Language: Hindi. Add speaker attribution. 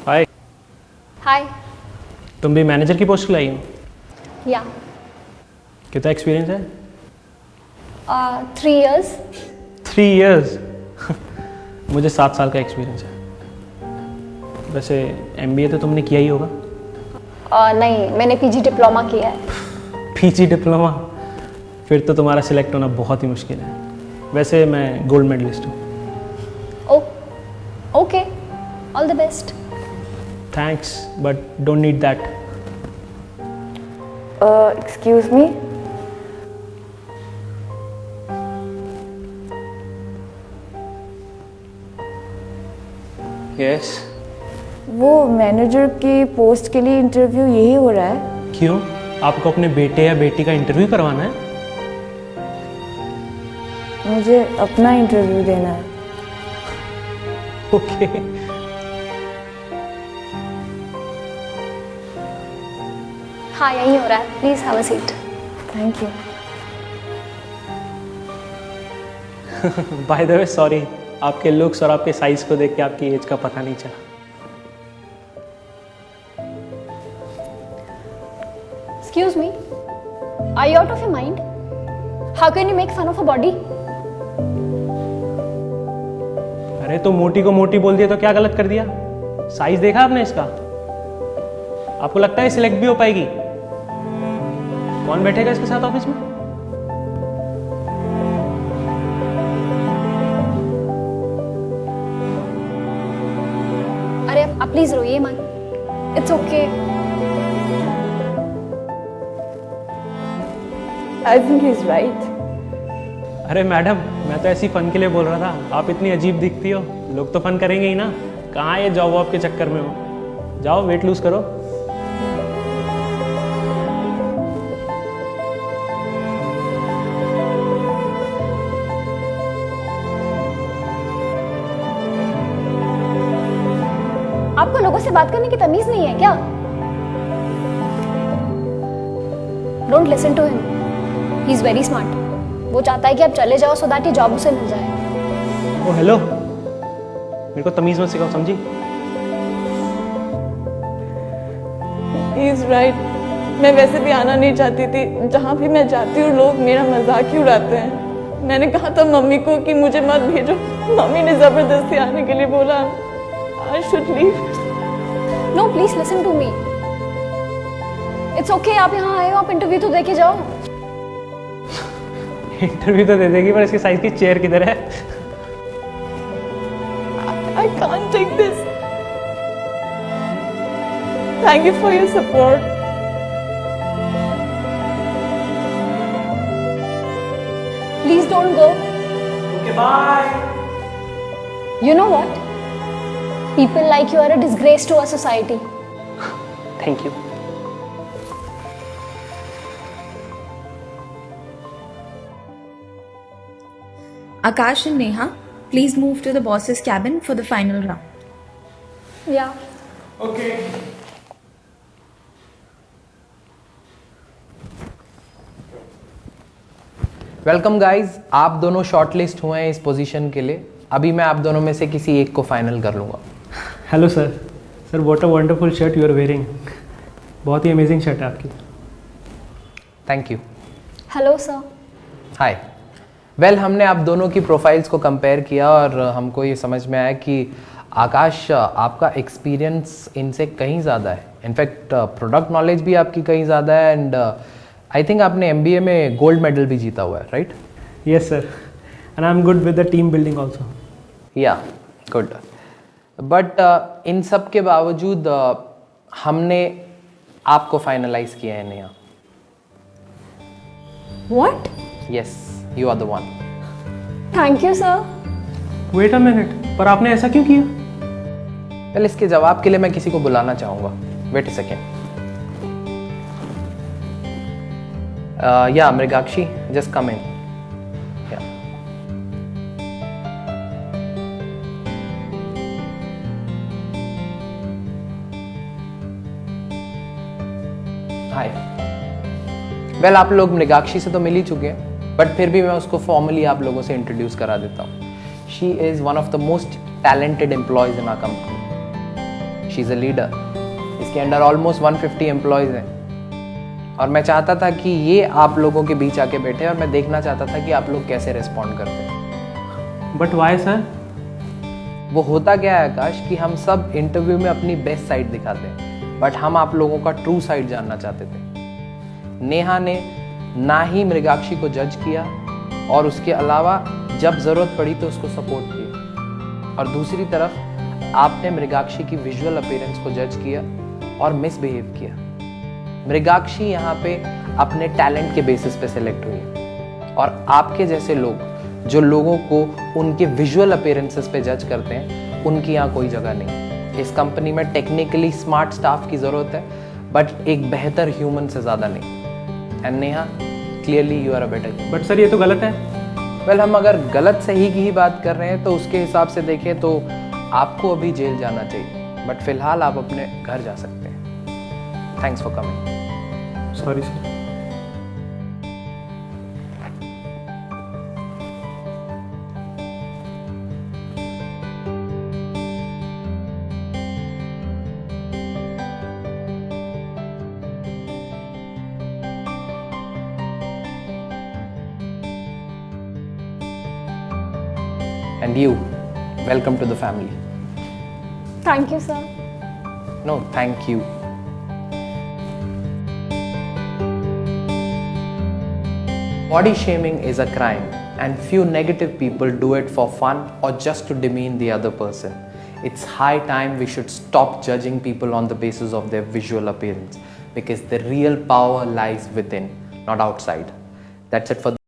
Speaker 1: हाय।
Speaker 2: हाय।
Speaker 1: तुम भी मैनेजर की पोस्ट लाई हो?
Speaker 2: या।
Speaker 1: कितना एक्सपीरियंस है?
Speaker 2: 3 years।
Speaker 1: 3 years। मुझे 7 साल का एक्सपीरियंस है। वैसे MBA तो तुमने किया ही होगा?
Speaker 2: नहीं, मैंने PG डिप्लोमा किया है।
Speaker 1: PG diploma? फिर तो तुम्हारा सिलेक्ट होना बहुत ही मुश्किल है। वैसे मैं गोल्ड मेडलिस्ट हूँ।
Speaker 2: Okay, all the best.
Speaker 1: Thanks, but don't need that.
Speaker 3: Excuse me.
Speaker 1: Yes.
Speaker 3: वो मैनेजर की पोस्ट के लिए इंटरव्यू यही हो रहा है?
Speaker 1: क्यों? आपको अपने बेटे या बेटी का इंटरव्यू करवाना है?
Speaker 3: मुझे अपना इंटरव्यू देना है।
Speaker 1: ओके।
Speaker 2: हाँ, यही हो रहा है। Please have a seat.
Speaker 3: Thank you.
Speaker 1: By the way sorry, आपके लुक्स और आपके साइज को देख के आपकी एज का पता नहीं चला।
Speaker 2: Excuse me, are you out of your mind? How can you make fun of a body?
Speaker 1: अरे तो मोटी को मोटी बोल दिया तो क्या गलत कर दिया? साइज देखा आपने इसका? आपको लगता है सिलेक्ट भी हो पाएगी? कौन बैठेगा इसके साथ ऑफिस में?
Speaker 2: अरे आप प्लीज रोइए मत। It's okay.
Speaker 3: I think he is right.
Speaker 1: अरे मैडम, मैं तो ऐसी फन के लिए बोल रहा था। आप इतनी अजीब दिखती हो, लोग तो फन करेंगे ही ना। कहाँ ये जॉब वॉब के चक्कर में हो? जाओ वेट लूज करो।
Speaker 2: आपको लोगों से बात करने की तमीज नहीं है क्या? Don't listen to him, he is very smart. वो चाहता है कि आप चले जाओ सो दैट ये जॉब उसे मिल जाए।
Speaker 1: ओ हेलो, मेरे को तमीज मत सिखाओ, समझी?
Speaker 3: He is right. मैं वैसे भी आना नहीं चाहती थी। जहाँ भी मैं जाती हूँ लोग मेरा मजाक ही उड़ाते हैं। मैंने कहा था मम्मी को कि मुझे मत भेजो। मम्मी ने जबरदस्ती आने के लिए बोला। I should leave.
Speaker 2: No please listen to me. It's okay, आप यहाँ आए हो, आप इंटरव्यू तो देके जाओ।
Speaker 1: इंटरव्यू तो दे देगी, पर इसकी साइज की चेयर किधर है?
Speaker 3: I can't take this. Thank you for your support.
Speaker 2: Please don't go.
Speaker 1: Okay, bye.
Speaker 2: You know what? People like you are a disgrace to our society.
Speaker 1: Thank you.
Speaker 4: Akash and Neha, please move to the boss's cabin for the final round.
Speaker 2: Yeah.
Speaker 1: Okay.
Speaker 5: Welcome guys, आप दोनों शॉर्टलिस्ट हुए हैं इस पोजीशन के लिए। अभी मैं आप दोनों में से किसी एक को फाइनल कर लूँगा।
Speaker 1: Hello sir. Sir what a wonderful shirt you are wearing. बहुत ही अमेजिंग शर्ट है आपकी।
Speaker 5: Thank you.
Speaker 2: Hello sir.
Speaker 5: Hi. Well, हमने आप दोनों की प्रोफाइल्स को कंपेयर किया और हमको ये समझ में आया कि आकाश, आपका एक्सपीरियंस इनसे कहीं ज़्यादा है। इनफैक्ट प्रोडक्ट नॉलेज भी आपकी कहीं ज़्यादा है एंड आई थिंक आपने MBA में गोल्ड मेडल भी जीता हुआ है, right?
Speaker 1: Yes sir, and I am good with the team building also.
Speaker 5: Yeah good. But इन सब के बावजूद हमने आपको फाइनलाइज किया है Neha.
Speaker 2: What?
Speaker 5: Yes, you are the one.
Speaker 2: Thank you sir.
Speaker 1: Wait a minute, पर आपने ऐसा क्यों किया?
Speaker 5: पहले इसके जवाब के लिए मैं किसी को बुलाना चाहूँगा। Wait a second. Yeah Mrigakshi, just come in. Hi. Well, आप लोग मृगाक्षी से तो मिल ही चुके हैं, बट फिर भी मैं उसको फॉर्मली आप लोगों से इंट्रोड्यूस करा देता हूँ। She is one of the most talented employees in our company. She is a leader, इसके अंडर ऑलमोस्ट 150 एम्प्लॉयज़ हैं। और मैं चाहता था कि ये आप लोगों के बीच आके बैठे और मैं देखना चाहता था कि आप लोग कैसे रिस्पॉन्ड करते हैं।
Speaker 1: But why sir?
Speaker 5: वो होता क्या है आकाश कि हम सब इंटरव्यू में अपनी बेस्ट साइड दिखाते हैं, बट हम आप लोगों का ट्रू साइड जानना चाहते थे। नेहा ने ना ही मृगाक्षी को जज किया और उसके अलावा जब ज़रूरत पड़ी तो उसको सपोर्ट किया, और दूसरी तरफ आपने मृगाक्षी की विजुअल अपीयरेंस को जज किया और मिसबिहेव किया। मृगाक्षी यहाँ पे अपने टैलेंट के बेसिस पे सिलेक्ट हुई है, और आपके जैसे लोग जो लोगों को उनके विजुअल अपीयरेंसेस पे जज करते हैं, उनकी यहाँ कोई जगह नहीं। इस कंपनी में टेक्निकली स्मार्ट स्टाफ की ज़रूरत है, बट एक बेहतर ह्यूमन से ज़्यादा नहीं। And Neha, clearly you are a better.
Speaker 1: But sir ये तो गलत है।
Speaker 5: वेल, हम अगर गलत सही की ही बात कर रहे हैं तो उसके हिसाब से देखें तो आपको अभी जेल जाना चाहिए, बट फिलहाल आप अपने घर जा सकते हैं। Thanks for coming.
Speaker 1: Sorry sir.
Speaker 5: And you, welcome to the family.
Speaker 2: Thank you sir.
Speaker 5: No, thank you. Body shaming is a crime, and few negative people do it for fun or just to demean the other person. It's high time we should stop judging people on the basis of their visual appearance, because the real power lies within, not outside. That's it for